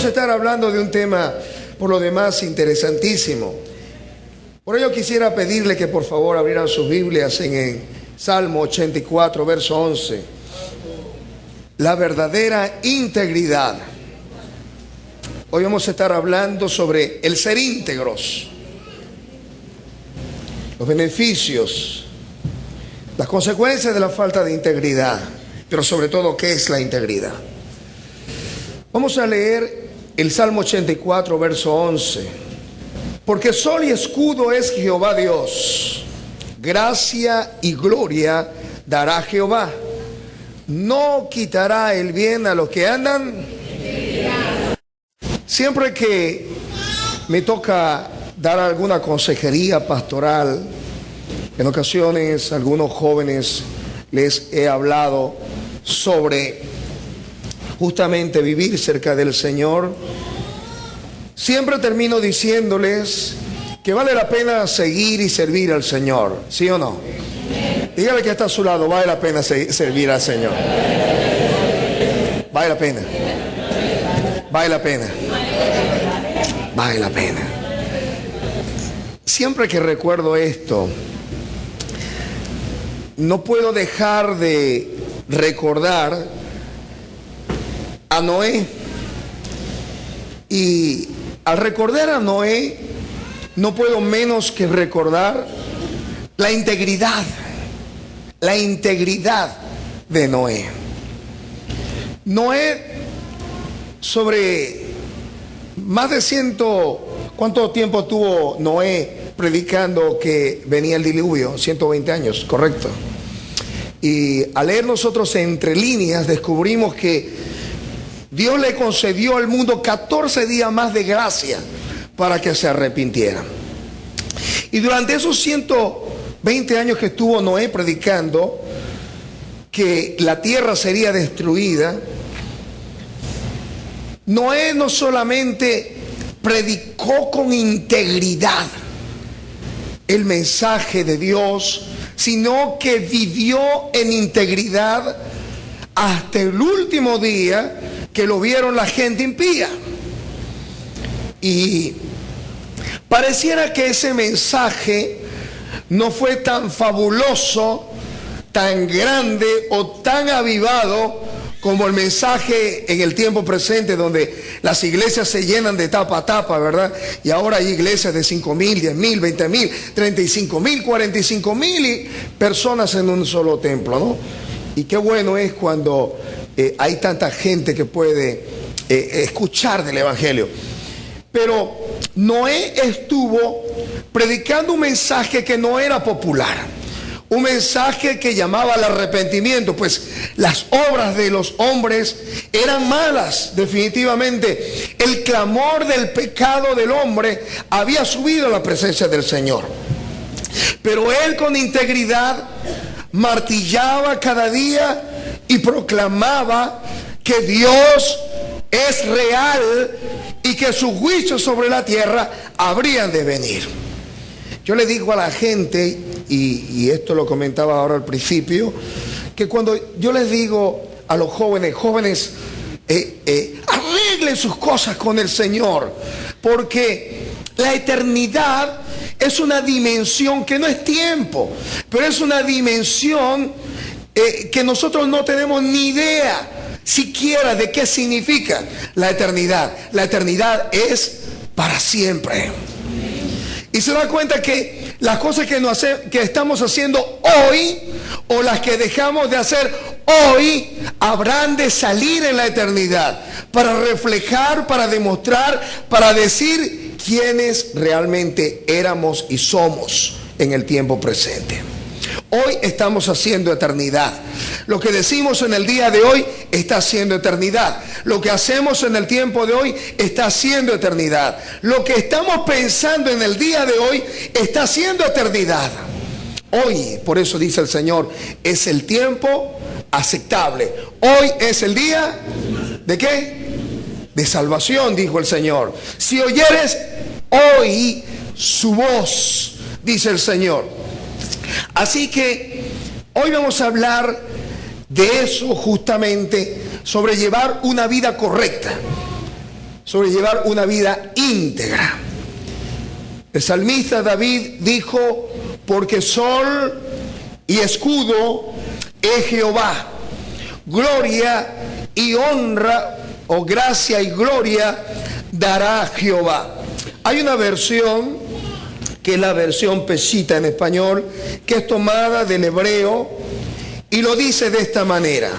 vamos a estar hablando de un tema, por lo demás, interesantísimo. Por ello quisiera pedirle que por favor abrieran sus Biblias en el Salmo 84, verso 11. La verdadera integridad. Hoy vamos a estar hablando sobre el ser íntegros, los beneficios, las consecuencias de la falta de integridad, pero sobre todo, ¿qué es la integridad? Vamos a leer el Salmo 84, verso 11. Porque sol y escudo es Jehová Dios, gracia y gloria dará Jehová. No quitará el bien a los que andan. Siempre que me toca dar alguna consejería pastoral, en ocasiones a algunos jóvenes les he hablado sobre justamente vivir cerca del Señor. Siempre termino diciéndoles que vale la pena seguir y servir al Señor, ¿sí o no? Dígale que está a su lado, vale la pena servir al Señor. Vale la pena. Vale la pena. Vale la pena. Siempre que recuerdo esto, no puedo dejar de recordar a Noé. Y al recordar a Noé, no puedo menos que recordar la integridad de Noé. Noé, sobre más de ¿cuánto tiempo tuvo Noé predicando que venía el diluvio? 120 años, correcto. Y al leer nosotros entre líneas descubrimos que Dios le concedió al mundo 14 días más de gracia para que se arrepintiera. Y durante esos 120 años que estuvo Noé predicando que la tierra sería destruida, Noé no solamente predicó con integridad el mensaje de Dios, sino que vivió en integridad hasta el último día que lo vieron la gente impía. Y pareciera que ese mensaje no fue tan fabuloso, tan grande o tan avivado como el mensaje en el tiempo presente, donde las iglesias se llenan de tapa a tapa, ¿verdad? Y ahora hay iglesias de 5,000, 10,000, 20,000, 35,000, 45,000 personas en un solo templo, ¿no? Y qué bueno es cuando hay tanta gente que puede escuchar del Evangelio. Pero Noé estuvo predicando un mensaje que no era popular, un mensaje que llamaba al arrepentimiento, pues las obras de los hombres eran malas, definitivamente. El clamor del pecado del hombre había subido a la presencia del Señor. Pero él con integridad martillaba cada día y proclamaba que Dios es real y que sus juicios sobre la tierra habrían de venir. Yo le digo a la gente, y esto lo comentaba ahora al principio, que cuando yo les digo a los jóvenes, arreglen sus cosas con el Señor, porque la eternidad es una dimensión que no es tiempo, pero es una dimensión que nosotros no tenemos ni idea siquiera de qué significa la eternidad. La eternidad es para siempre. Y se da cuenta que las cosas que estamos haciendo hoy, o las que dejamos de hacer hoy, habrán de salir en la eternidad para reflejar, para demostrar, para decir quiénes realmente éramos y somos en el tiempo presente. Hoy estamos haciendo eternidad. Lo que decimos en el día de hoy está haciendo eternidad. Lo que hacemos en el tiempo de hoy está haciendo eternidad. Lo que estamos pensando en el día de hoy está haciendo eternidad. Hoy, por eso dice el Señor, es el tiempo aceptable. Hoy es el día ¿de qué? De salvación, dijo el Señor. Si oyeres hoy su voz, dice el Señor. Así que hoy vamos a hablar de eso justamente, sobre llevar una vida correcta. sobre llevar una vida íntegra. El salmista David dijo: porque sol y escudo es Jehová, gloria y honra, o gracia y gloria dará Jehová. Hay una versión, que es la versión Pesita en español, que es tomada del hebreo y lo dice de esta manera: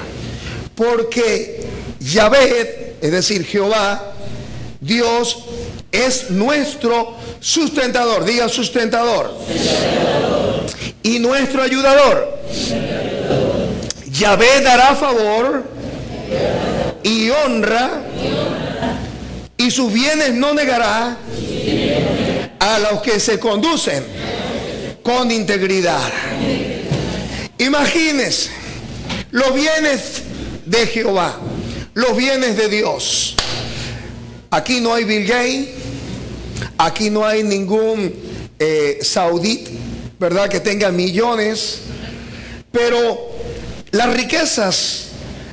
porque Yahvé, es decir, Jehová, Dios, es nuestro sustentador. Diga sustentador. Y nuestro ayudador. Yahvé dará favor y honra, y sus bienes no negará a los que se conducen con integridad. Imagínense los bienes de Jehová, los bienes de Dios. Aquí no hay Bill Gates, aquí no hay ningún saudí, ¿verdad?, que tenga millones, pero las riquezas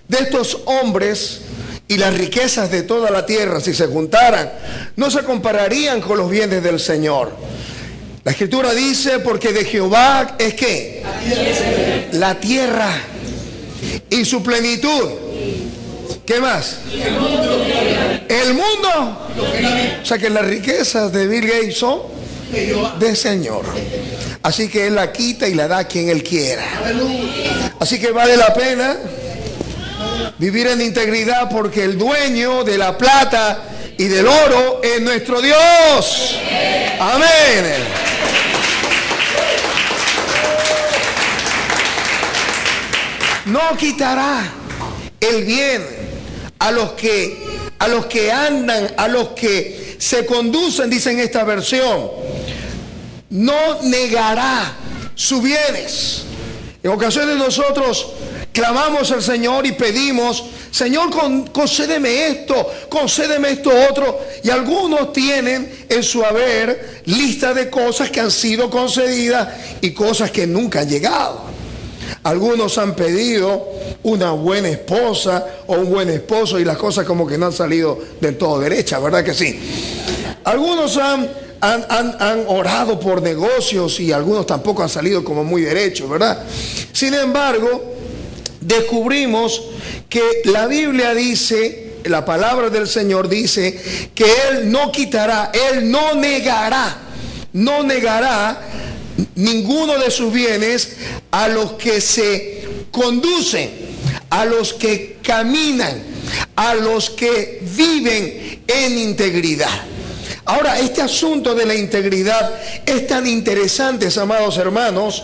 de estos hombres y las riquezas de toda la tierra, si se juntaran, no se compararían con los bienes del Señor. La Escritura dice: porque de Jehová es ¿qué? La tierra y su plenitud. ¿Qué más? El mundo. O sea que las riquezas de Bill Gates son del Señor. Así que Él la quita y la da a quien Él quiera. Así que vale la pena vivir en integridad, porque el dueño de la plata y del oro es nuestro Dios. Amén. No quitará el bien a los que andan, a los que se conducen, dice en esta versión. No negará sus bienes. En ocasiones nosotros clamamos al Señor y pedimos: Señor, concédeme esto otro. Y algunos tienen en su haber lista de cosas que han sido concedidas y cosas que nunca han llegado. Algunos han pedido una buena esposa o un buen esposo y las cosas como que no han salido del todo derechas, ¿verdad que sí? Algunos han orado por negocios y algunos tampoco han salido como muy derechos, ¿verdad? Sin embargo, descubrimos que la Biblia dice, la palabra del Señor dice, que Él no quitará, Él no negará ninguno de sus bienes a los que se conducen, a los que caminan, a los que viven en integridad. Ahora, este asunto de la integridad es tan interesante, amados hermanos,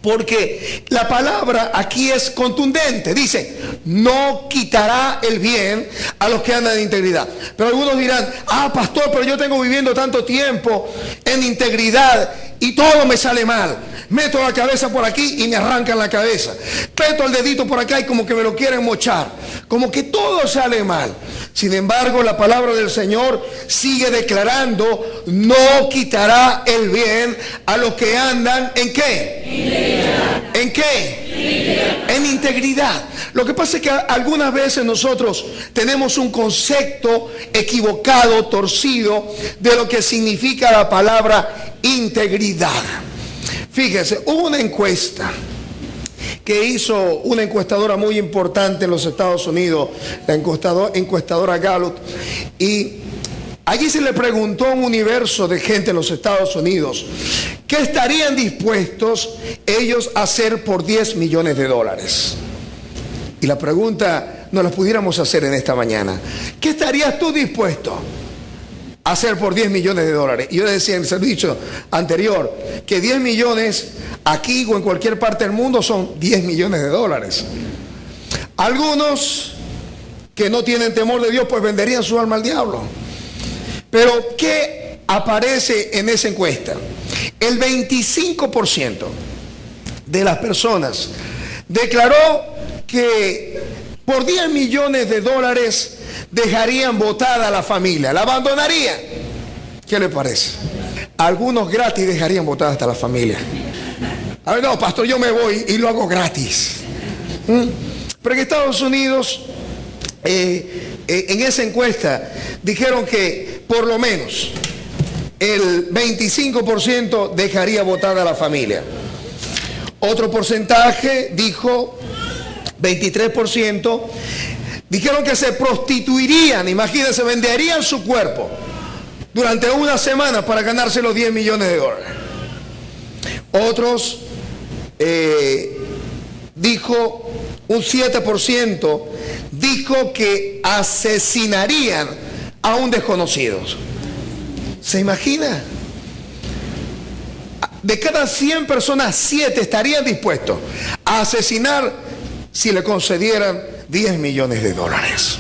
porque la palabra aquí es contundente. Dice: no quitará el bien a los que andan en integridad. Pero algunos dirán: pastor, pero yo tengo viviendo tanto tiempo en integridad y todo me sale mal. Meto la cabeza por aquí y me arrancan la cabeza. Meto el dedito por acá y como que me lo quieren mochar. Como que todo sale mal. Sin embargo, la palabra del Señor sigue declarando: no quitará el bien a los que andan ¿en qué? Integridad. ¿En qué? Integridad. En integridad. Lo que pasa es que algunas veces nosotros tenemos un concepto equivocado, torcido, de lo que significa la palabra integridad. Fíjese, hubo una encuesta que hizo una encuestadora muy importante en los Estados Unidos, la encuestadora Gallup, y allí se le preguntó a un universo de gente en los Estados Unidos qué estarían dispuestos ellos a hacer por $10 millones. Y la pregunta nos la pudiéramos hacer en esta mañana: ¿qué estarías tú dispuesto a hacer por $10 millones? Y yo les decía en el servicio anterior que 10 millones aquí o en cualquier parte del mundo son $10 millones. Algunos que no tienen temor de Dios pues venderían su alma al diablo. Pero ¿qué aparece en esa encuesta? El 25% de las personas declaró que por $10 millones dejarían botada a la familia, la abandonarían. ¿Qué le parece? Algunos gratis dejarían botada hasta la familia. A ver, no, pastor, yo me voy y lo hago gratis. Pero en Estados Unidos en esa encuesta dijeron que por lo menos el 25% dejaría votar a la familia. Otro porcentaje dijo 23%, dijeron que se prostituirían, imagínense, venderían su cuerpo durante una semana para ganarse los 10 millones de dólares. Otros dijo, un 7% dijo que asesinarían a un desconocido. ¿Se imagina? De cada 100 personas, 7 estarían dispuestos a asesinar si le concedieran 10 millones de dólares.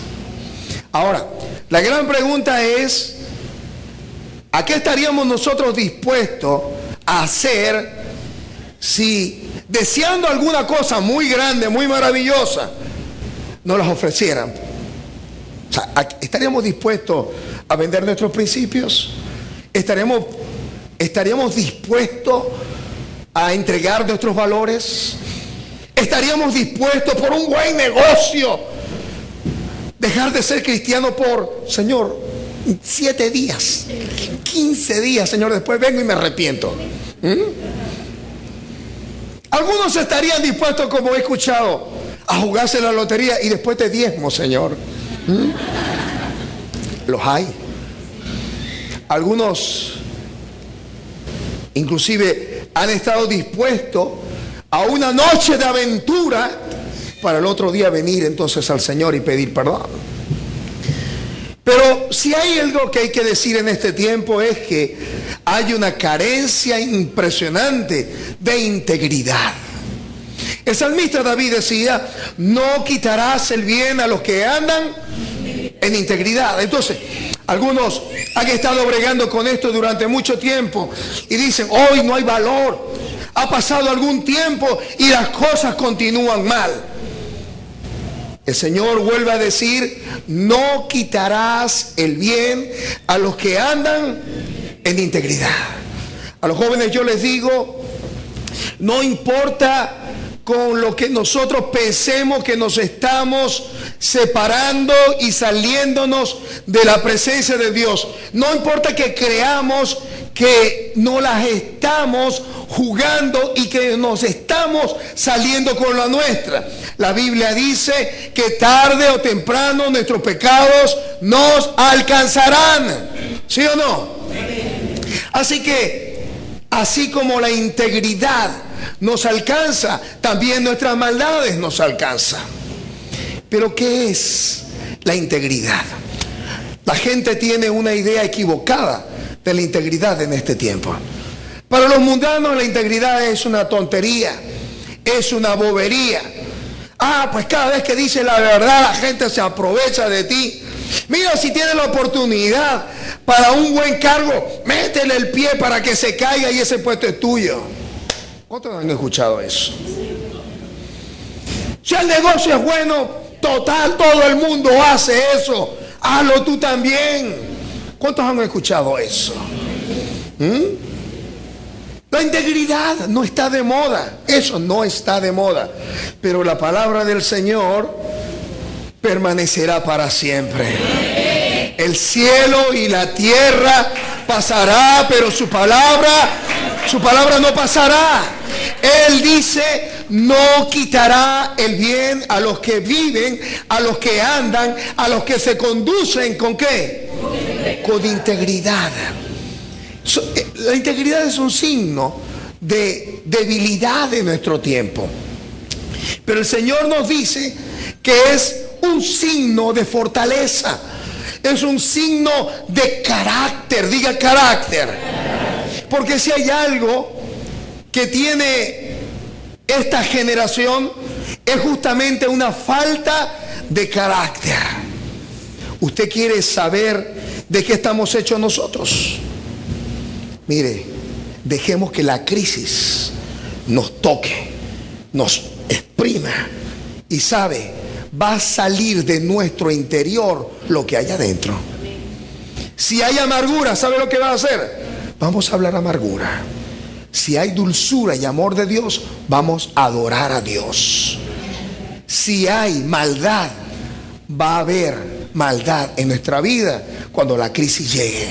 Ahora, la gran pregunta es, ¿a qué estaríamos nosotros dispuestos a hacer si, deseando alguna cosa muy grande, muy maravillosa, nos las ofrecieran? O sea, ¿estaríamos dispuestos a vender nuestros principios? ¿Estaríamos dispuestos a entregar nuestros valores? ¿Estaríamos dispuestos por un buen negocio dejar de ser cristiano por, Señor, 7 días, 15 días, Señor, después vengo y me arrepiento? Algunos estarían dispuestos, como he escuchado, a jugarse la lotería y después te diezmo, Señor. Los hay. Algunos inclusive han estado dispuestos a una noche de aventura para el otro día venir entonces al Señor y pedir perdón. Pero si hay algo que hay que decir en este tiempo es que hay una carencia impresionante de integridad. El salmista David decía, no quitarás el bien a los que andan en integridad. Entonces, algunos han estado bregando con esto durante mucho tiempo y dicen, hoy no hay valor. Ha pasado algún tiempo y las cosas continúan mal. El Señor vuelve a decir, no quitarás el bien a los que andan en integridad. A los jóvenes yo les digo, no importa con lo que nosotros pensemos que nos estamos separando y saliéndonos de la presencia de Dios. No importa que creamos que no las estamos jugando y que nos estamos saliendo con la nuestra. La Biblia dice que tarde o temprano nuestros pecados nos alcanzarán. ¿Sí o no? Así que, así como la integridad nos alcanza, también nuestras maldades nos alcanzan. Pero ¿qué es la integridad? La gente tiene una idea equivocada de la integridad en este tiempo. Para los mundanos la integridad es una tontería, es una bobería. Pues cada vez que dices la verdad la gente se aprovecha de ti. Mira, si tienes la oportunidad para un buen cargo, métele el pie para que se caiga y ese puesto es tuyo. ¿Cuántos han escuchado eso? Si el negocio es bueno, total, todo el mundo hace eso. Hazlo tú también. ¿Cuántos han escuchado eso? La integridad no está de moda. Eso no está de moda. Pero la palabra del Señor permanecerá para siempre. El cielo y la tierra pasará, pero su palabra no pasará. Él dice, no quitará el bien a los que viven, a los que andan, a los que se conducen, ¿con qué? Con integridad. La integridad es un signo de debilidad de nuestro tiempo. Pero el Señor nos dice que es un signo de fortaleza. Es un signo de carácter. Diga carácter. Porque si hay algo que tiene esta generación, es justamente una falta de carácter. ¿Usted quiere saber de qué estamos hechos nosotros? Mire, dejemos que la crisis nos toque, nos exprima y sabe, va a salir de nuestro interior lo que hay adentro. Si hay amargura, ¿sabe lo que va a hacer? Vamos a hablar amargura. Si hay dulzura y amor de Dios, vamos a adorar a Dios. Si hay maldad, va a haber maldad en nuestra vida cuando la crisis llegue.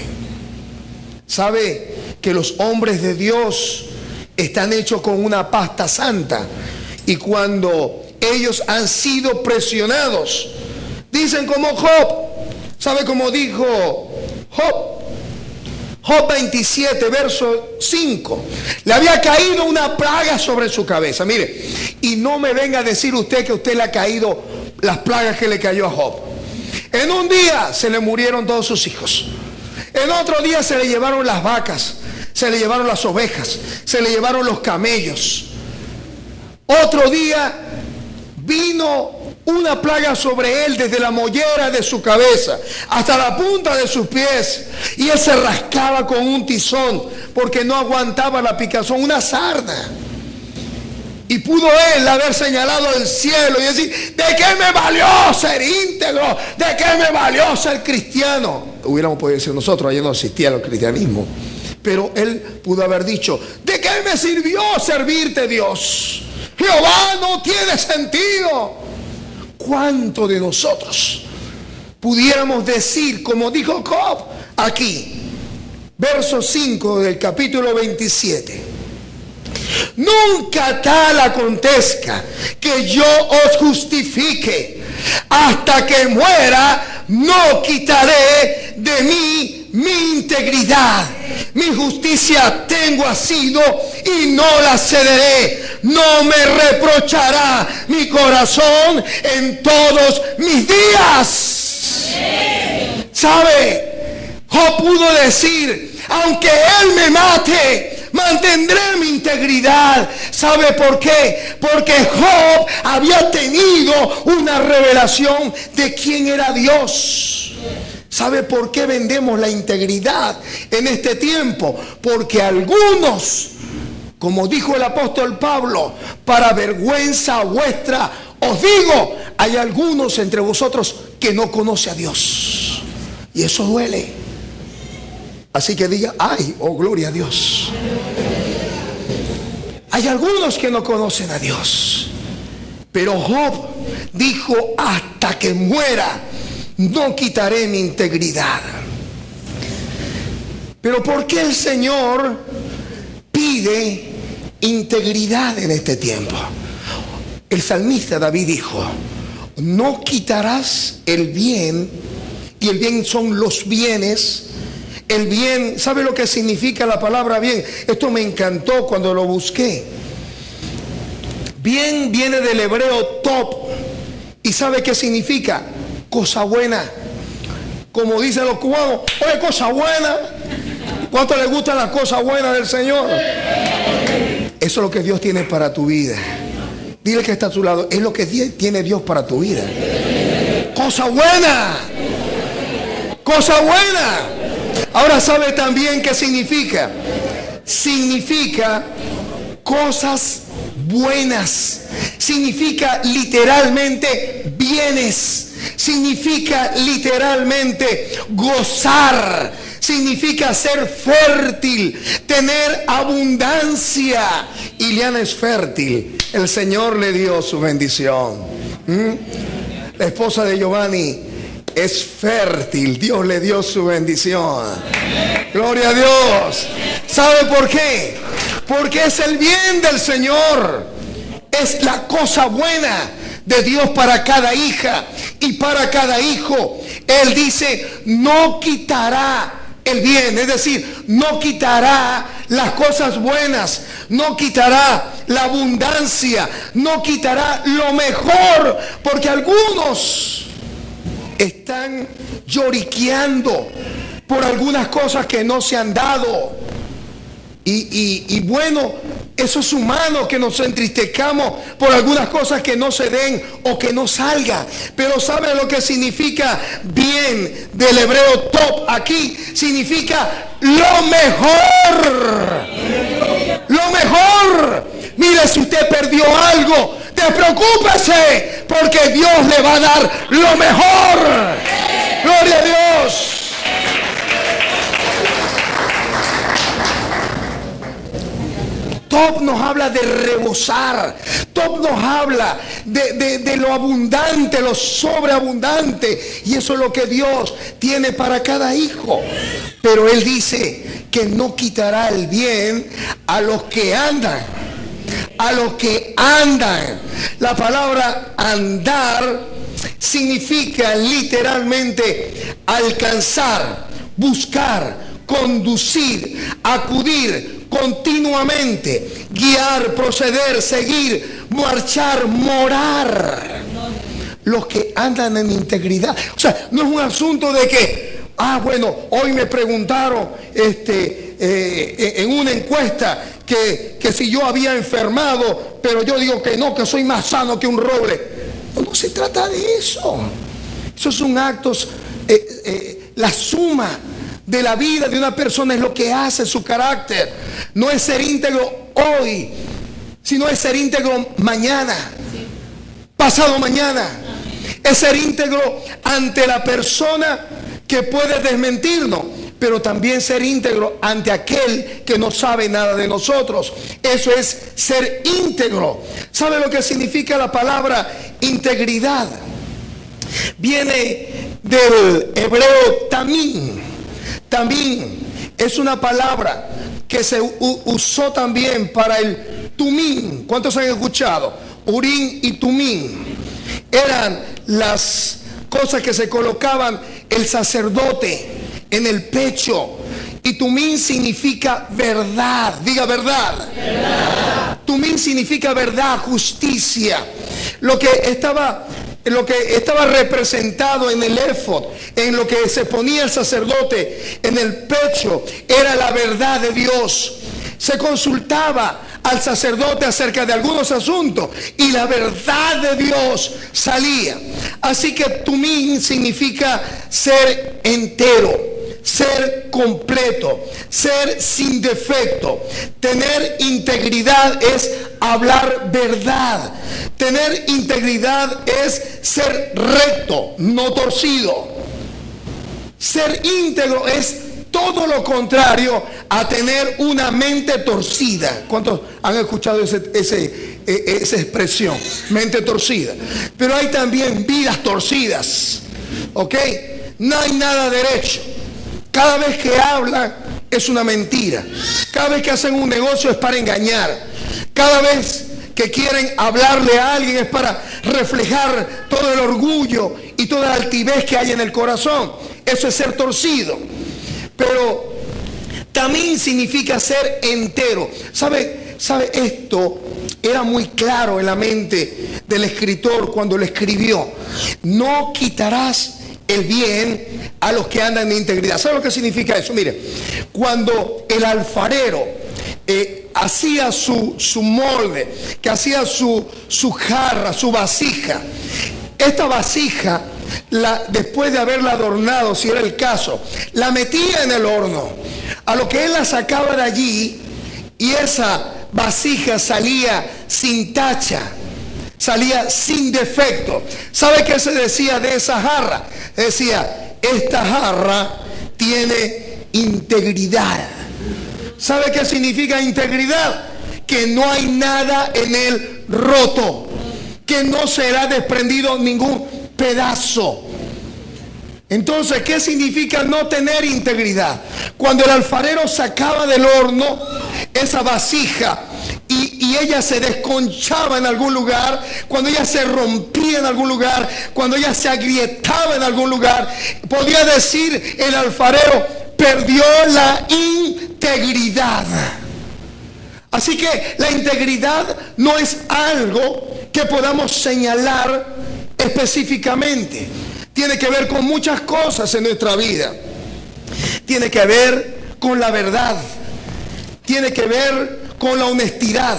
¿Sabe que los hombres de Dios están hechos con una pasta santa? Y cuando ellos han sido presionados, dicen como Job. ¿Sabe cómo dijo Job? Job 27, verso 5. Le había caído una plaga sobre su cabeza. Mire, y no me venga a decir usted que a usted le ha caído las plagas que le cayó a Job. En un día se le murieron todos sus hijos. En otro día se le llevaron las vacas, se le llevaron las ovejas, se le llevaron los camellos. Otro día vino una plaga sobre él desde la mollera de su cabeza hasta la punta de sus pies, y él se rascaba con un tizón porque no aguantaba la picazón, una sarna. Y pudo él haber señalado el cielo y decir: ¿de qué me valió ser íntegro? ¿De qué me valió ser cristiano? Hubiéramos podido decir nosotros, allá no existía el cristianismo. Pero él pudo haber dicho: ¿de qué me sirvió servirte, Dios? Jehová no tiene sentido. ¿Cuánto de nosotros pudiéramos decir, como dijo Job aquí, verso 5 del capítulo 27? Nunca tal acontezca que yo os justifique. Hasta que muera no quitaré de mí mi integridad. Mi justicia tengo asido y no la cederé. No me reprochará mi corazón en todos mis días. ¿Sabe? Job pudo decir: aunque él me mate, mantendré mi integridad. ¿Sabe por qué? Porque Job había tenido una revelación de quién era Dios. ¿Sabe por qué vendemos la integridad en este tiempo? Porque algunos, como dijo el apóstol Pablo, para vergüenza vuestra os digo, hay algunos entre vosotros que no conocen a Dios. Y eso duele. Así que diga: ay, oh gloria a Dios. Hay algunos que no conocen a Dios. Pero Job dijo: hasta que muera no quitaré mi integridad. Pero ¿por qué el Señor pide integridad en este tiempo? El salmista David dijo: no quitarás el bien, y el bien son los bienes. El bien, ¿sabe lo que significa la palabra bien? Esto me encantó cuando lo busqué. Bien viene del hebreo top. ¿Y sabe qué significa? Cosa buena. Como dicen los cubanos: oye, cosa buena. ¿Cuánto le gustan las cosas buenas del Señor? Eso es lo que Dios tiene para tu vida. Dile que está a tu lado: es lo que tiene Dios para tu vida. Cosa buena. Cosa buena. Ahora, ¿sabe también qué significa? Significa cosas buenas. Significa literalmente bienes. Significa literalmente gozar. Significa ser fértil, tener abundancia. Ileana es fértil. El Señor le dio su bendición. La esposa de Giovanni es fértil. Dios le dio su bendición. Gloria a Dios. ¿Sabe por qué? Porque es el bien del Señor. Es la cosa buena de Dios para cada hija y para cada hijo. Él dice: no quitará el bien, es decir, no quitará las cosas buenas, no quitará la abundancia, no quitará lo mejor, porque algunos están lloriqueando por algunas cosas que no se han dado. Y bueno, eso es humano, que nos entristezcamos por algunas cosas que no se den o que no salgan. Pero ¿sabe lo que significa bien del hebreo top aquí? Significa lo mejor. Lo mejor. Mire, si usted perdió algo, despreocúpese, porque Dios le va a dar lo mejor. Gloria a Dios. Top nos habla de rebosar. Top nos habla de lo abundante, lo sobreabundante. Y eso es lo que Dios tiene para cada hijo. Pero Él dice que no quitará el bien a los que andan. A los que andan. La palabra andar significa literalmente alcanzar, buscar, conducir, acudir continuamente, guiar, proceder, seguir, marchar, morar. Los que andan en integridad. O sea, no es un asunto de que, bueno, hoy me preguntaron en una encuesta que si yo había enfermado, pero yo digo que no, que soy más sano que un roble. No se trata de eso. Eso son actos, la suma de la vida de una persona es lo que hace su carácter. No es ser íntegro hoy, sino es ser íntegro mañana, pasado mañana. Es ser íntegro ante la persona que puede desmentirnos, pero también ser íntegro ante aquel que no sabe nada de nosotros. Eso es ser íntegro. ¿Sabe lo que significa la palabra integridad? Viene del hebreo tamín. Tamín es una palabra que se usó también para el tumín. ¿Cuántos han escuchado? Urín y tumín eran las cosas que se colocaban el sacerdote en el pecho. Y tumín significa verdad. Diga verdad. Verdad. Tumín significa verdad, justicia. Lo que estaba representado en el éfod, en lo que se ponía el sacerdote en el pecho, era la verdad de Dios. Se consultaba al sacerdote acerca de algunos asuntos y la verdad de Dios salía. Así que tumín significa ser entero, ser completo, ser sin defecto. Tener integridad es hablar verdad. Tener integridad es ser recto, no torcido. Ser íntegro es todo lo contrario a tener una mente torcida. ¿Cuántos han escuchado esa expresión? Mente torcida. Pero hay también vidas torcidas. ¿Ok? No hay nada derecho. Cada vez que hablan es una mentira. Cada vez que hacen un negocio es para engañar. Cada vez que quieren hablarle a alguien es para reflejar todo el orgullo y toda la altivez que hay en el corazón. Eso es ser torcido. Pero también significa ser entero. ¿Sabe? Esto era muy claro en la mente del escritor cuando lo escribió. No quitarás el bien a los que andan en integridad. ¿Sabe lo que significa eso? Mire, cuando el alfarero hacía su molde, que hacía su jarra, su vasija, esta vasija, después de haberla adornado, si era el caso, la metía en el horno. A lo que él la sacaba de allí, y esa vasija salía sin tacha, salía sin defecto. ¿Sabe qué se decía de esa jarra? Decía, esta jarra tiene integridad. ¿Sabe qué significa integridad? Que no hay nada en él roto, que no será desprendido ningún pedazo. Entonces, ¿qué significa no tener integridad? Cuando el alfarero sacaba del horno esa vasija y ella se desconchaba en algún lugar, cuando ella se rompía en algún lugar, cuando ella se agrietaba en algún lugar, podía decir el alfarero, perdió la integridad. Así que la integridad no es algo que podamos señalar específicamente. Tiene que ver con muchas cosas en nuestra vida. Tiene que ver con la verdad. Tiene que ver con la honestidad.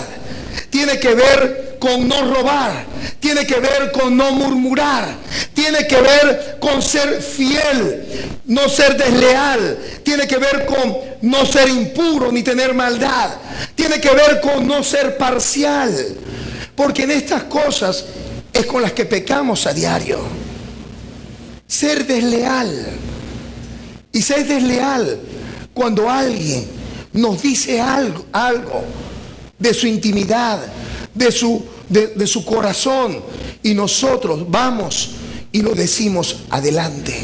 Tiene que ver con no robar. Tiene que ver con no murmurar. Tiene que ver con ser fiel, no ser desleal. Tiene que ver con no ser impuro ni tener maldad. Tiene que ver con no ser parcial. Porque en estas cosas es con las que pecamos a diario. Ser desleal. Y ser desleal cuando alguien nos dice algo de su intimidad, de su corazón. Y nosotros vamos y lo decimos adelante.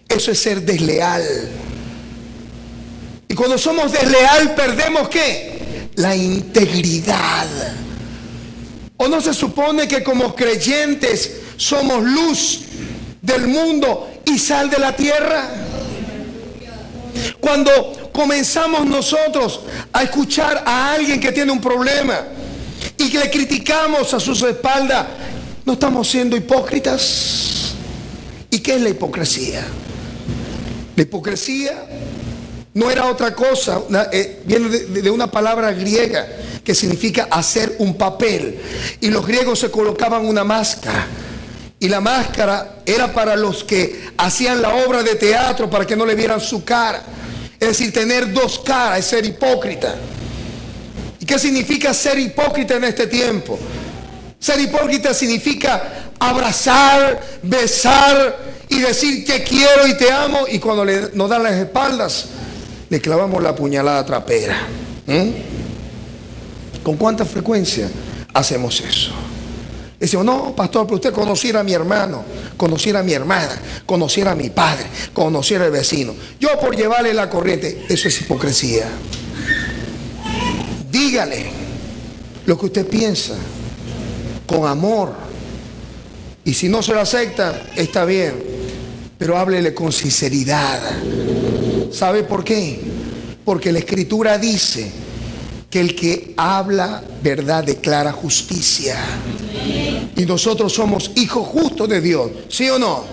Eso es ser desleal. Y cuando somos desleal, perdemos ¿qué? La integridad. ¿O no se supone que como creyentes somos luz del mundo y sal de la tierra? Cuando comenzamos nosotros a escuchar a alguien que tiene un problema y que le criticamos a sus espaldas, ¿no estamos siendo hipócritas? ¿Y qué es la hipocresía? La hipocresía no era otra cosa, viene de una palabra griega que significa hacer un papel. Y los griegos se colocaban una máscara. Y la máscara era para los que hacían la obra de teatro, para que no le vieran su cara. Es decir, tener dos caras es ser hipócrita. ¿Y qué significa ser hipócrita en este tiempo? Ser hipócrita significa abrazar, besar y decir te quiero y te amo, y cuando nos dan las espaldas le clavamos la puñalada trapera. ¿Con cuánta frecuencia hacemos eso? Decimos, no, pastor, pero usted conociera a mi hermano, conociera a mi hermana, conociera a mi padre, conociera al vecino. Yo por llevarle la corriente. Eso es hipocresía. Dígale lo que usted piensa con amor. Y si no se lo acepta, está bien, pero háblele con sinceridad. ¿Sabe por qué? Porque la Escritura dice que el que habla verdad declara justicia. Y nosotros somos hijos justos de Dios, ¿sí o no?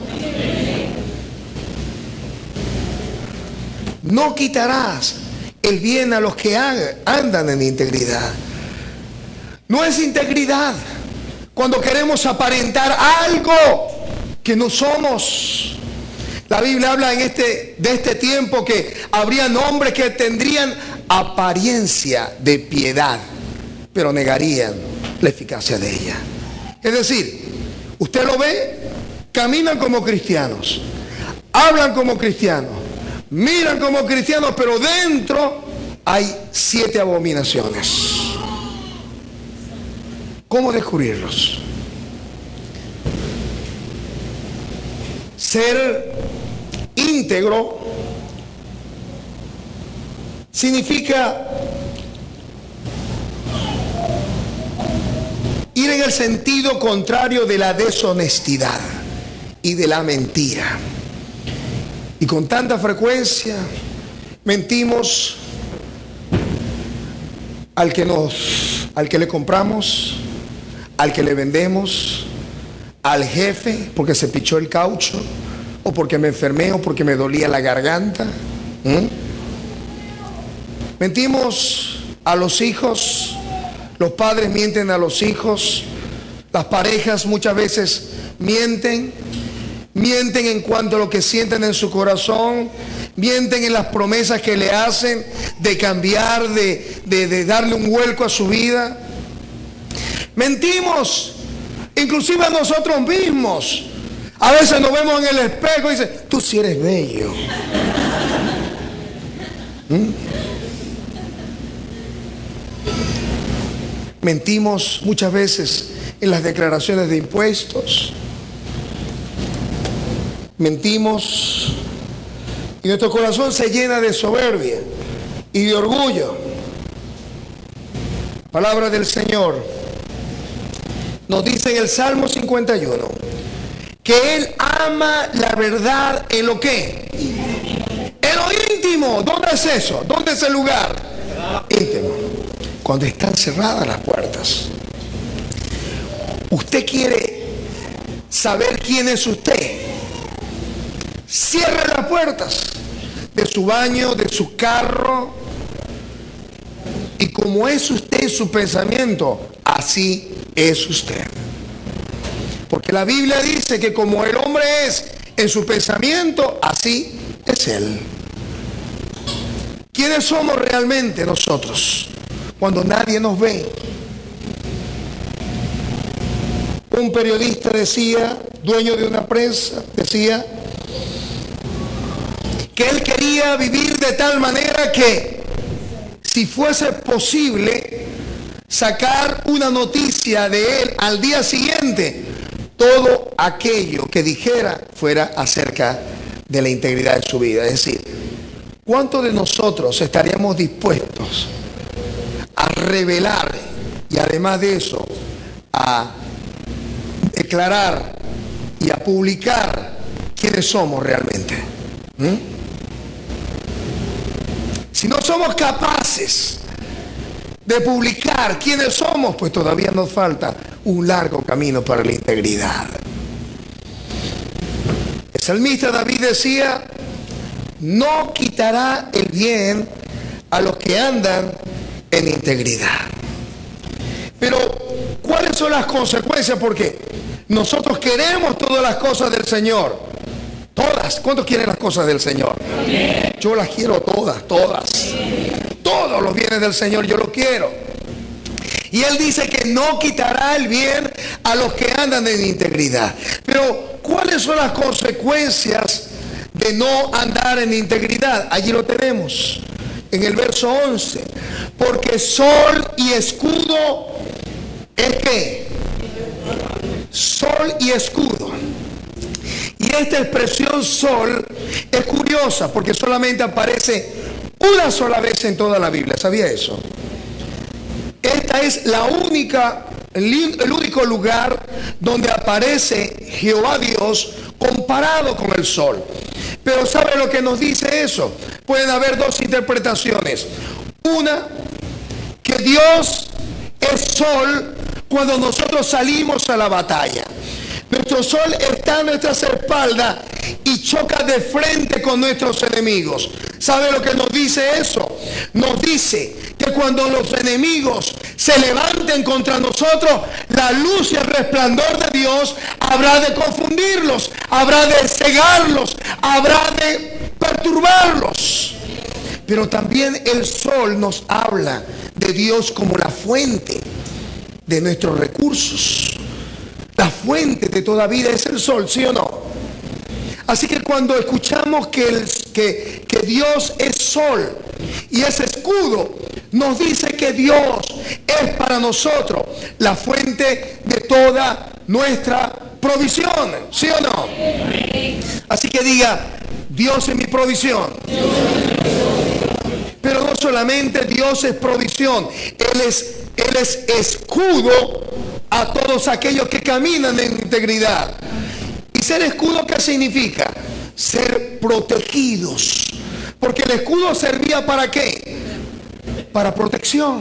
No quitarás el bien a los que andan en integridad. No es integridad cuando queremos aparentar algo que no somos. La Biblia habla de este tiempo que habrían hombres que tendrían apariencia de piedad, pero negarían la eficacia de ella. Es decir, usted lo ve, caminan como cristianos, hablan como cristianos, miran como cristianos, pero dentro hay 7 abominaciones. ¿Cómo descubrirlos? Ser íntegro significa ir en el sentido contrario de la deshonestidad y de la mentira. Y con tanta frecuencia mentimos al que le compramos, al que le vendemos, al jefe porque se pichó el caucho, o porque me enfermé, o porque me dolía la garganta. Mentimos a los hijos, los padres mienten a los hijos, las parejas muchas veces mienten en cuanto a lo que sienten en su corazón, mienten en las promesas que le hacen de cambiar, de darle un vuelco a su vida. Mentimos inclusive a nosotros mismos. A veces nos vemos en el espejo y dicen, tú sí eres bello. Mentimos muchas veces en las declaraciones de impuestos. Mentimos y nuestro corazón se llena de soberbia y de orgullo. Palabra del Señor nos dice en el Salmo 51 que Él ama la verdad en lo que, en lo íntimo. ¿Dónde es eso? ¿Dónde es el lugar? Íntimo. Cuando están cerradas las puertas. Usted quiere saber quién es usted. Cierre las puertas de su baño, de su carro. Y como es usted en su pensamiento, así es usted. Porque la Biblia dice que como el hombre es en su pensamiento, así es él. ¿Quiénes somos realmente nosotros cuando nadie nos ve? Un periodista decía, dueño de una prensa, decía que él quería vivir de tal manera que si fuese posible sacar una noticia de él al día siguiente, todo aquello que dijera fuera acerca de la integridad de su vida. Es decir, ¿cuántos de nosotros estaríamos dispuestos a revelar y además de eso a declarar y a publicar quiénes somos realmente? Si no somos capaces de publicar quiénes somos, pues todavía nos falta un largo camino para la integridad. El salmista David decía: no quitará el bien a los que andan en integridad. Pero, ¿cuáles son las consecuencias? Porque nosotros queremos todas las cosas del Señor. Todas. ¿Cuántos quieren las cosas del Señor? Yo las quiero todas, todas. Todos los bienes del Señor yo los quiero. Y Él dice que no quitará el bien a los que andan en integridad. Pero, ¿cuáles son las consecuencias de no andar en integridad? Allí lo tenemos, en el verso 11. Porque sol y escudo es ¿qué? Sol y escudo. Y esta expresión sol es curiosa porque solamente aparece una sola vez en toda la Biblia. ¿Sabía eso? Esta es la única, el único lugar donde aparece Jehová Dios comparado con el sol. Pero ¿sabe lo que nos dice eso? Pueden haber dos interpretaciones. Una, que Dios es sol cuando nosotros salimos a la batalla. Nuestro sol está a nuestras espaldas y choca de frente con nuestros enemigos. ¿Sabe lo que nos dice eso? Nos dice que cuando los enemigos se levanten contra nosotros, la luz y el resplandor de Dios habrá de confundirlos, habrá de cegarlos, habrá de perturbarlos. Pero también el sol nos habla de Dios como la fuente de nuestros recursos. La fuente de toda vida es el sol, ¿sí o no? Así que cuando escuchamos que Dios es sol y es escudo, nos dice que Dios es para nosotros la fuente de toda nuestra provisión, ¿sí o no? Así que diga: Dios es mi provisión. Pero no solamente Dios es provisión, Él es escudo a todos aquellos que caminan en integridad. ¿Y ser escudo qué significa? Ser protegidos. Porque el escudo servía ¿para qué? Para protección.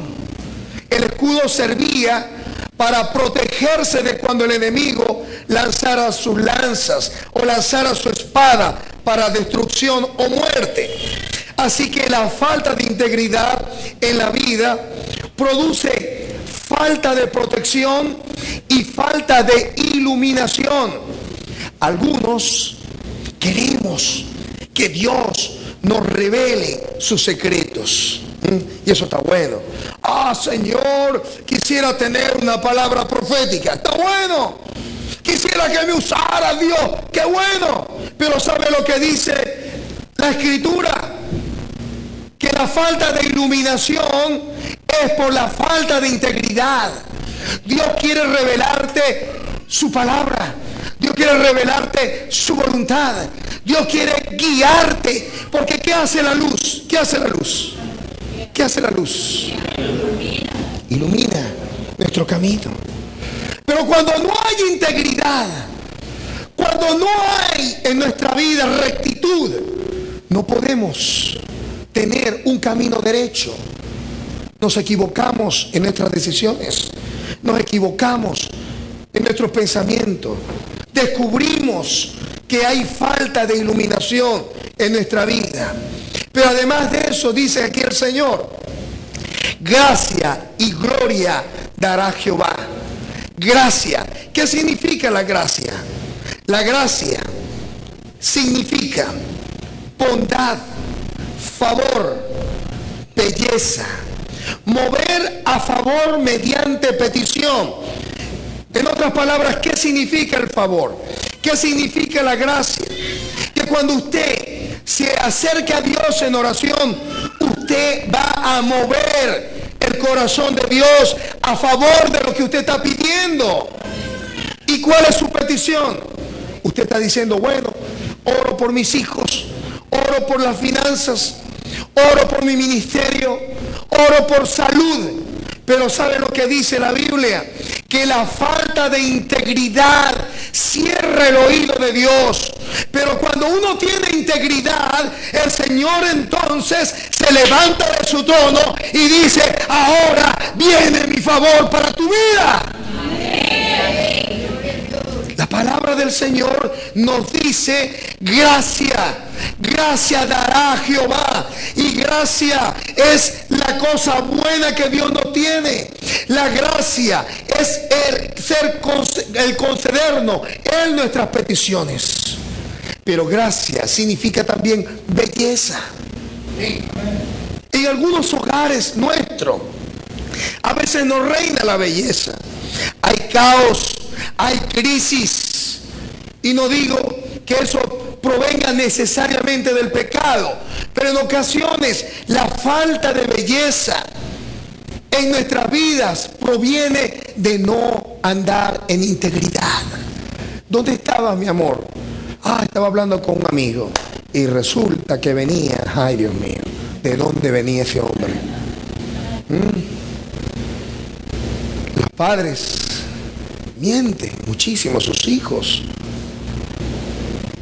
El escudo servía para protegerse de cuando el enemigo lanzara sus lanzas o lanzara su espada para destrucción o muerte. Así que la falta de integridad en la vida produce falta de protección y falta de iluminación. Algunos queremos que Dios nos revele sus secretos. Y eso está bueno. Señor, quisiera tener una palabra profética. Está bueno. Quisiera que me usara Dios. Qué bueno. Pero ¿sabe lo que dice la Escritura? Que la falta de iluminación es por la falta de integridad. Dios quiere revelarte su palabra. Dios quiere revelarte su voluntad. Dios quiere guiarte. Porque ¿qué hace la luz? ¿Qué hace la luz? ¿Qué hace la luz? Ilumina nuestro camino. Pero cuando no hay integridad, cuando no hay en nuestra vida rectitud, no podemos tener un camino derecho. Nos equivocamos en nuestras decisiones, nos equivocamos en nuestros pensamientos, descubrimos que hay falta de iluminación en nuestra vida. Pero además de eso, dice aquí el Señor: gracia y gloria dará Jehová. Gracia. ¿Qué significa la gracia? La gracia significa bondad, favor, belleza, mover a favor mediante petición. En otras palabras, ¿qué significa el favor? ¿Qué significa la gracia? Que cuando usted se acerca a Dios en oración, usted va a mover el corazón de Dios a favor de lo que usted está pidiendo. ¿Y cuál es su petición? Usted está diciendo, bueno, oro por mis hijos, oro por las finanzas, oro por mi ministerio, oro por salud. Pero ¿sabe lo que dice la Biblia? Que la falta de integridad cierra el oído de Dios. Pero cuando uno tiene integridad, el Señor entonces se levanta de su trono y dice, ahora viene mi favor para tu vida. La palabra del Señor nos dice, gracia dará Jehová. Y gracia es la cosa buena que Dios nos tiene. La gracia es el concedernos en nuestras peticiones. Pero gracia significa también belleza. En algunos hogares nuestros, a veces no reina la belleza. Hay caos, hay crisis. Y no digo que eso provenga necesariamente del pecado, pero en ocasiones la falta de belleza en nuestras vidas proviene de no andar en integridad. ¿Dónde estabas, mi amor? Estaba hablando con un amigo y resulta que venía, ay Dios mío, ¿de dónde venía ese hombre? Los padres mienten muchísimo a sus hijos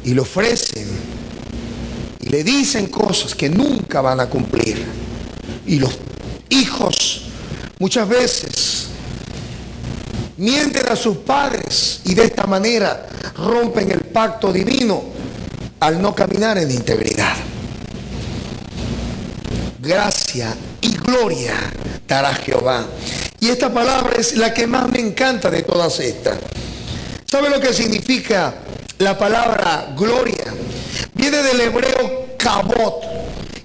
y le ofrecen y le dicen cosas que nunca van a cumplir. Y los hijos muchas veces mienten a sus padres y de esta manera rompen el pacto divino al no caminar en integridad. Gracia y gloria dará Jehová. Y esta palabra es la que más me encanta de todas estas. ¿Sabe lo que significa la palabra gloria? Viene del hebreo kabot.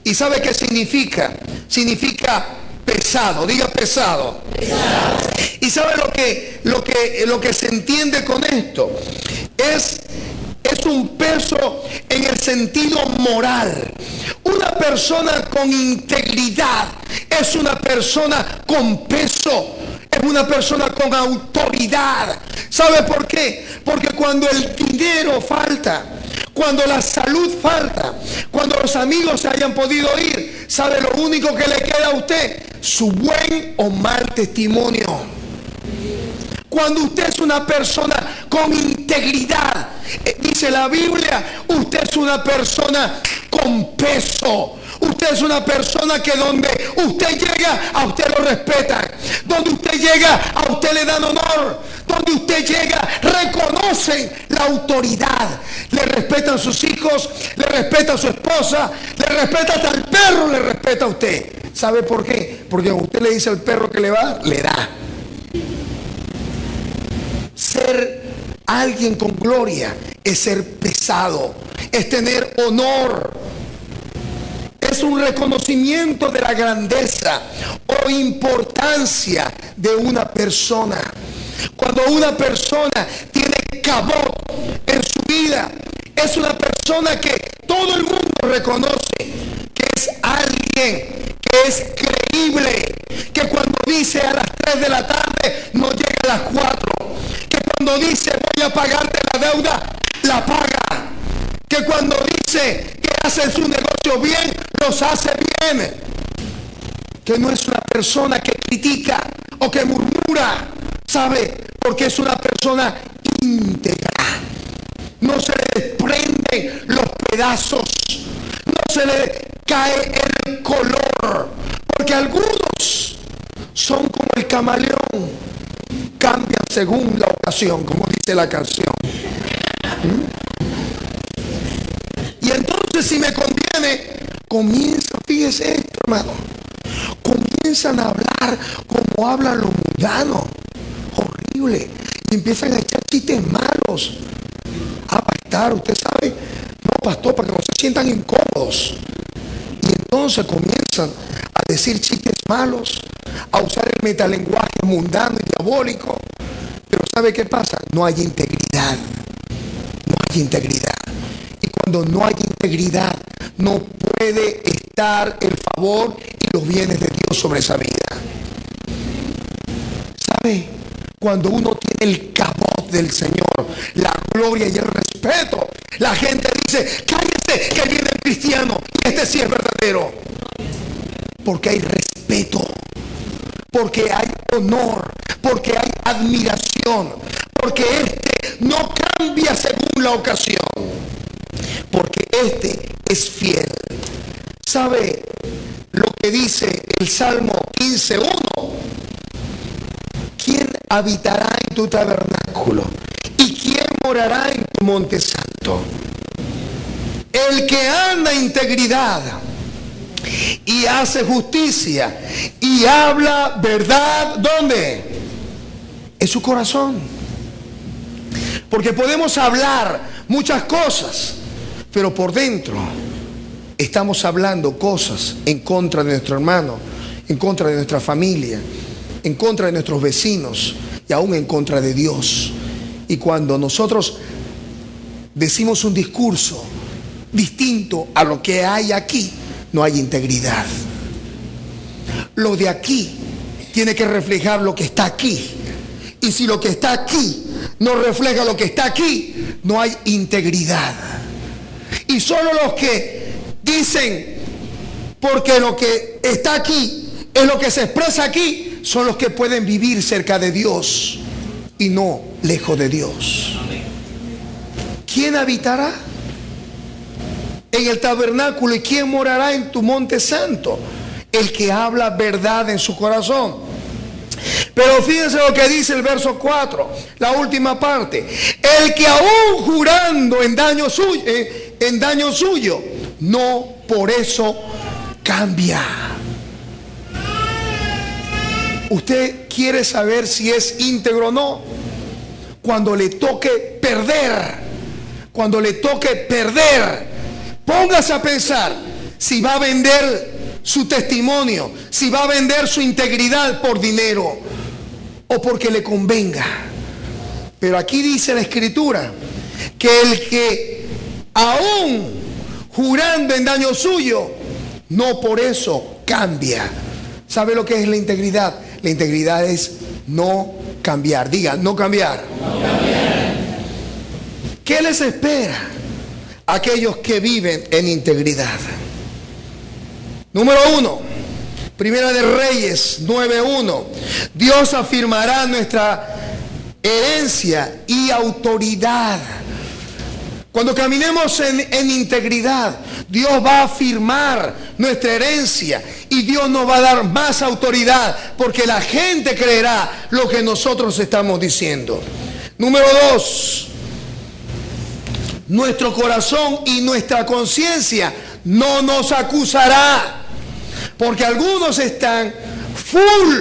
¿Y sabe qué significa? Significa pesado. Diga pesado. Pesado. ¿Y sabe lo que se entiende con esto? Es un peso en el sentido moral. Una persona con integridad es una persona con peso, es una persona con autoridad. ¿Sabe por qué? Porque cuando el dinero falta, cuando la salud falta, cuando los amigos se hayan podido ir, ¿sabe lo único que le queda a usted? Su buen o mal testimonio. Cuando usted es una persona con integridad, dice la Biblia, usted es una persona con peso. Usted es una persona que donde usted llega, a usted lo respetan. Donde usted llega, a usted le dan honor. Donde usted llega, reconocen la autoridad. Le respetan sus hijos, le respeta a su esposa, le respeta hasta el perro, le respeta a usted. ¿Sabe por qué? Porque cuando usted le dice al perro que le va a dar, le da. Ser alguien con gloria es ser pesado, es tener honor, es un reconocimiento de la grandeza o importancia de una persona. Cuando una persona tiene cabot en su vida, es una persona que todo el mundo reconoce que es alguien que es creíble, que cuando dice a las 3 de la tarde no llega a las 4, que cuando dice voy a pagarte la deuda, la paga, que cuando dice que hace su negocio bien, los hace bien, que no es una persona que critica o que murmura, ¿sabe? Porque es una persona íntegra, no se le desprenden los pedazos, no se le cae el color, porque algunos son como el camaleón, cambian según la ocasión, como dice la canción. Y entonces, si me conviene, comienza, fíjese esto, hermano, comienzan a hablar como hablan los mundanos, horrible, y empiezan a echar chistes malos. Pastor, usted sabe, no, pastor, para que no se sientan incómodos. Y entonces comienzan a decir chistes malos, a usar el metalenguaje mundano y diabólico. Pero ¿sabe qué pasa? No hay integridad. No hay integridad. Y cuando no hay integridad, no puede estar el favor y los bienes de Dios sobre esa vida. Cuando uno tiene el cabot del Señor, la gloria y el respeto, la gente dice: cállese, que viene el cristiano y este sí es verdadero. Porque hay respeto, porque hay honor, porque hay admiración, porque este no cambia según la ocasión, porque este es fiel. ¿Sabe lo que dice el Salmo 15:1? ¿Quién habitará en tu tabernáculo? ¿Y quién morará en tu monte santo? El que anda en integridad y hace justicia y habla verdad, ¿dónde? En su corazón. Porque podemos hablar muchas cosas, pero por dentro estamos hablando cosas en contra de nuestro hermano, en contra de nuestra familia, en contra de nuestros vecinos y aún en contra de Dios. Y cuando nosotros decimos un discurso distinto a lo que hay aquí, no hay integridad. Lo de aquí tiene que reflejar lo que está aquí. Y si lo que está aquí no refleja lo que está aquí, no hay integridad. Y solo los que dicen, porque lo que está aquí es lo que se expresa aquí, son los que pueden vivir cerca de Dios y no lejos de Dios. ¿Quién habitará en el tabernáculo y quién morará en tu monte santo? El que habla verdad en su corazón. Pero fíjense lo que dice el verso 4, la última parte: el que aún jurando en daño suyo, no por eso cambia. Usted quiere saber si es íntegro o no. Cuando le toque perder, póngase a pensar si va a vender su testimonio, si va a vender su integridad por dinero o porque le convenga. Pero aquí dice la Escritura que el que aún jurando en daño suyo, no por eso cambia. ¿Sabe lo que es la integridad? La integridad es no cambiar. Diga, no cambiar. No cambiar. ¿Qué les espera a aquellos que viven en integridad? Número 1, Primera de Reyes 9:1. Dios afirmará nuestra herencia y autoridad. Cuando caminemos en integridad, Dios va a afirmar nuestra herencia y Dios nos va a dar más autoridad, porque la gente creerá lo que nosotros estamos diciendo. Número 2, nuestro corazón y nuestra conciencia no nos acusará, porque algunos están full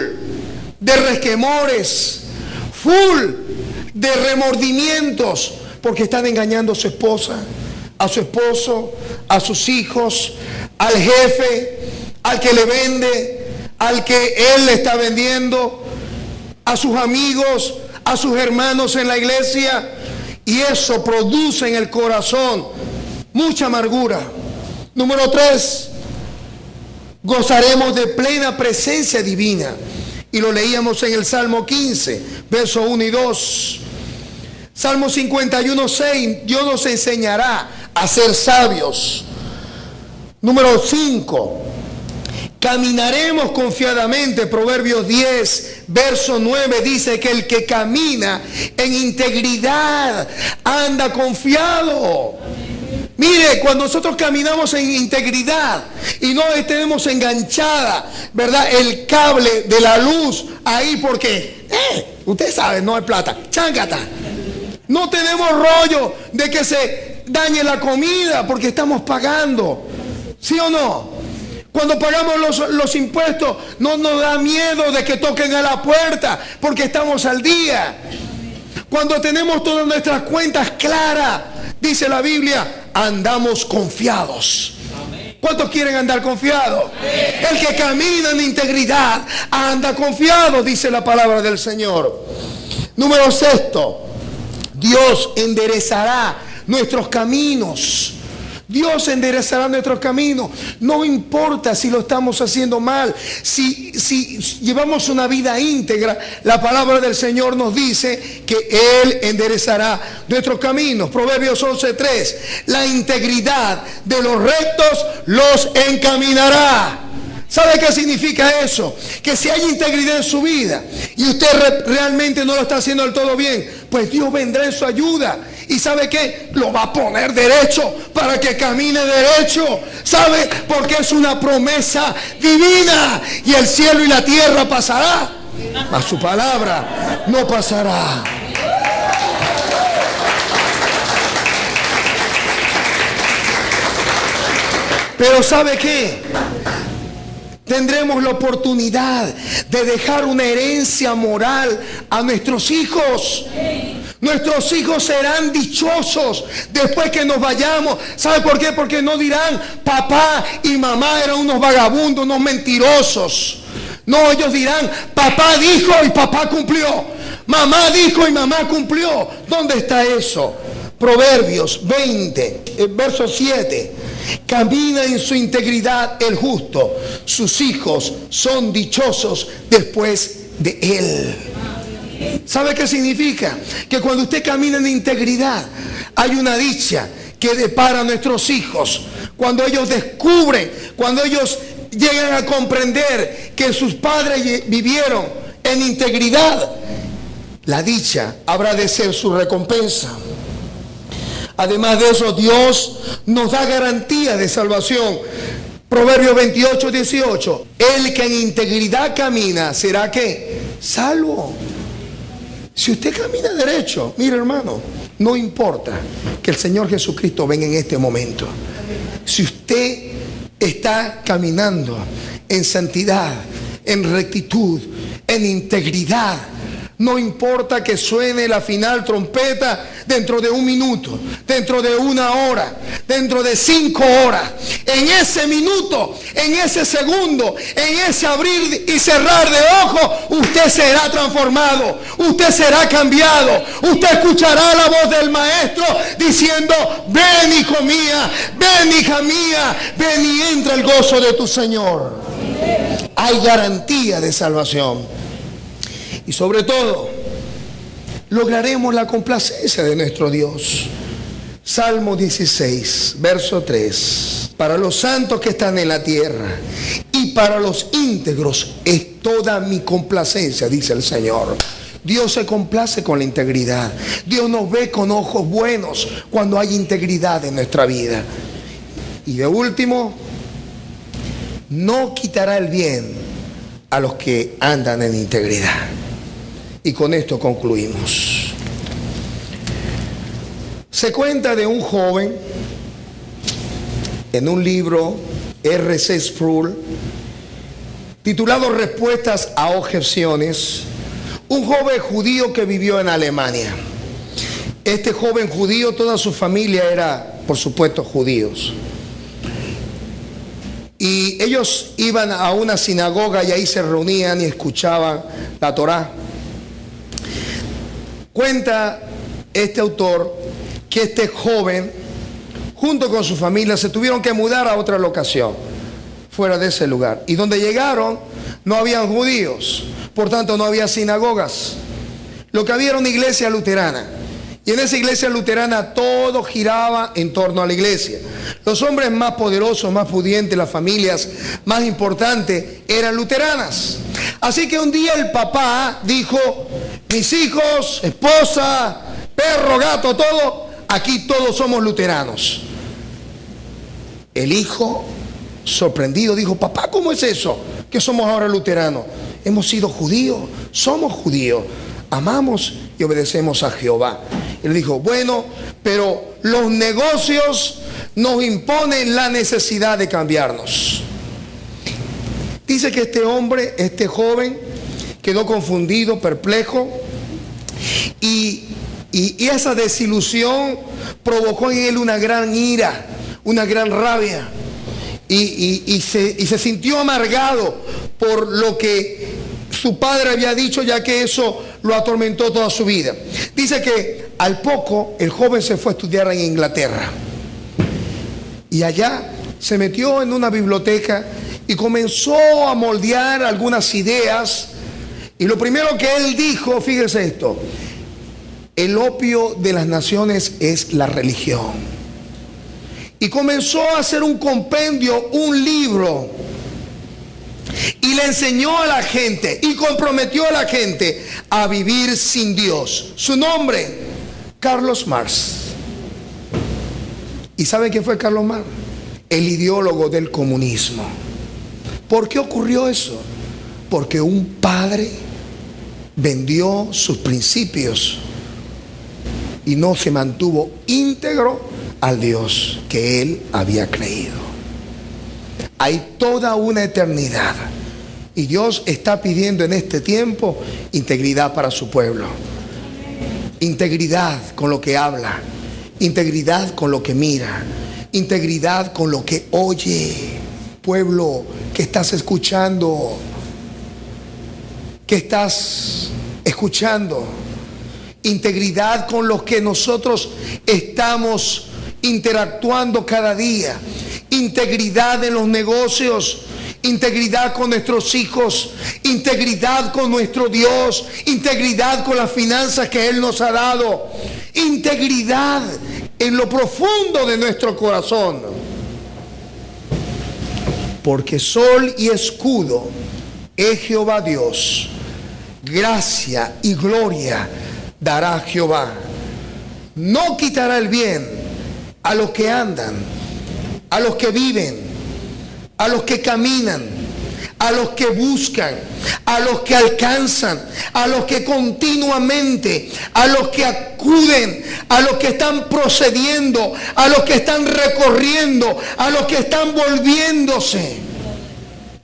de resquemores, full de remordimientos, porque están engañando a su esposa, a su esposo, a sus hijos, al jefe, al que le vende, al que él le está vendiendo, a sus amigos, a sus hermanos en la iglesia. Y eso produce en el corazón mucha amargura. Número 3, gozaremos de plena presencia divina. Y lo leíamos en el Salmo 15, versos 1 y 2. Salmo 51:6, Dios nos enseñará a ser sabios. Número 5, caminaremos confiadamente. Proverbios 10, verso 9 dice que el que camina en integridad anda confiado. Mire, cuando nosotros caminamos en integridad y no tenemos enganchada, ¿verdad?, el cable de la luz ahí porque, usted sabe, no hay plata, chángata. No tenemos rollo de que se dañe la comida porque estamos pagando. ¿Sí o no? Cuando pagamos los impuestos, no nos da miedo de que toquen a la puerta porque estamos al día. Cuando tenemos todas nuestras cuentas claras, dice la Biblia, andamos confiados. ¿Cuántos quieren andar confiados? El que camina en integridad anda confiado, dice la palabra del Señor. Número 6, Dios enderezará nuestros caminos. Dios enderezará nuestros caminos. No importa si lo estamos haciendo mal, si llevamos una vida íntegra, la palabra del Señor nos dice que Él enderezará nuestros caminos. Proverbios 11:3, la integridad de los rectos los encaminará. ¿Sabe qué significa eso? Que si hay integridad en su vida y usted realmente no lo está haciendo del todo bien, pues Dios vendrá en su ayuda. ¿Y sabe qué? Lo va a poner derecho para que camine derecho. ¿Sabe? Porque es una promesa divina. Y el cielo y la tierra pasará, mas su palabra no pasará. Pero ¿sabe qué? Tendremos la oportunidad de dejar una herencia moral a nuestros hijos. Nuestros hijos serán dichosos después que nos vayamos. ¿Sabe por qué? Porque no dirán papá y mamá eran unos vagabundos, unos mentirosos. No, ellos dirán papá dijo y papá cumplió. Mamá dijo y mamá cumplió. ¿Dónde está eso? Proverbios 20, verso 7. Camina en su integridad el justo. Sus hijos son dichosos después de él. ¿Sabe qué significa? Que cuando usted camina en integridad, hay una dicha que depara a nuestros hijos. Cuando ellos descubren, cuando ellos llegan a comprender que sus padres vivieron en integridad, la dicha habrá de ser su recompensa. Además de eso, Dios nos da garantía de salvación. Proverbios 28:18. El que en integridad camina, ¿será qué? Salvo. Si usted camina derecho, mire hermano, no importa que el Señor Jesucristo venga en este momento. Si usted está caminando en santidad, en rectitud, en integridad, no importa que suene la final trompeta dentro de 1 minuto, dentro de 1 hora, dentro de 5 horas. En ese minuto, en ese segundo, en ese abrir y cerrar de ojos, usted será transformado, usted será cambiado. Usted escuchará la voz del Maestro diciendo: ven, hijo mía, ven, hija mía, ven y entra el gozo de tu Señor. Hay garantía de salvación. Y sobre todo, lograremos la complacencia de nuestro Dios. Salmo 16, verso 3. Para los santos que están en la tierra y para los íntegros es toda mi complacencia, dice el Señor. Dios se complace con la integridad. Dios nos ve con ojos buenos cuando hay integridad en nuestra vida. Y de último, no quitará el bien a los que andan en integridad. Y con esto concluimos. Se cuenta de un joven en un libro R.C. Sproul titulado Respuestas a Objeciones, un joven judío que vivió en Alemania. Este joven judío, toda su familia era, por supuesto, judíos. Y ellos iban a una sinagoga y ahí se reunían y escuchaban la Torá. Cuenta este autor que este joven, junto con su familia, se tuvieron que mudar a otra locación, fuera de ese lugar. Y donde llegaron no habían judíos, por tanto no había sinagogas. Lo que había era una iglesia luterana. Y en esa iglesia luterana todo giraba en torno a la iglesia. Los hombres más poderosos, más pudientes, las familias más importantes eran luteranas. Así que un día el papá dijo: mis hijos, esposa, perro, gato, todo, aquí todos somos luteranos. El hijo, sorprendido, dijo: papá, ¿cómo es eso? Que somos ahora luteranos. Hemos sido judíos, somos judíos, amamos y obedecemos a Jehová. Él dijo: bueno, pero los negocios nos imponen la necesidad de cambiarnos. Dice que este hombre, este joven, quedó confundido, perplejo, y esa desilusión provocó en él una gran ira, una gran rabia, y se sintió amargado por lo que su padre había dicho, ya que eso lo atormentó toda su vida. Dice que al poco el joven se fue a estudiar en Inglaterra. Y allá se metió en una biblioteca y comenzó a moldear algunas ideas. Y lo primero que él dijo, fíjese esto: el opio de las naciones es la religión. Y comenzó a hacer un compendio, un libro, y le enseñó a la gente y comprometió a la gente a vivir sin Dios. Su nombre, Carlos Marx. ¿Y saben quién fue Carlos Marx? El ideólogo del comunismo. ¿Por qué ocurrió eso? Porque un padre vendió sus principios y no se mantuvo íntegro al Dios que él había creído. Hay toda una eternidad y Dios está pidiendo en este tiempo integridad para su pueblo. Integridad con lo que habla, integridad con lo que mira, integridad con lo que oye. Pueblo que estás escuchando, que estás escuchando, integridad con lo que nosotros estamos interactuando cada día, integridad en los negocios, integridad con nuestros hijos, integridad con nuestro Dios, integridad con las finanzas que Él nos ha dado, integridad en lo profundo de nuestro corazón. Porque sol y escudo es Jehová Dios, gracia y gloria dará Jehová. No quitará el bien a los que andan, a los que viven, a los que caminan, a los que buscan, a los que alcanzan, a los que continuamente, a los que acuden, a los que están procediendo, a los que están recorriendo, a los que están volviéndose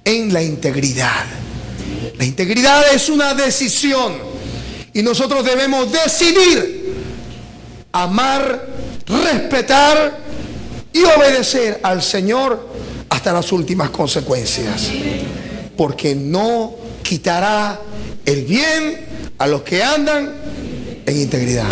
en la integridad. La integridad es una decisión y nosotros debemos decidir amar, respetar y obedecer al Señor hasta las últimas consecuencias, porque no quitará el bien a los que andan en integridad.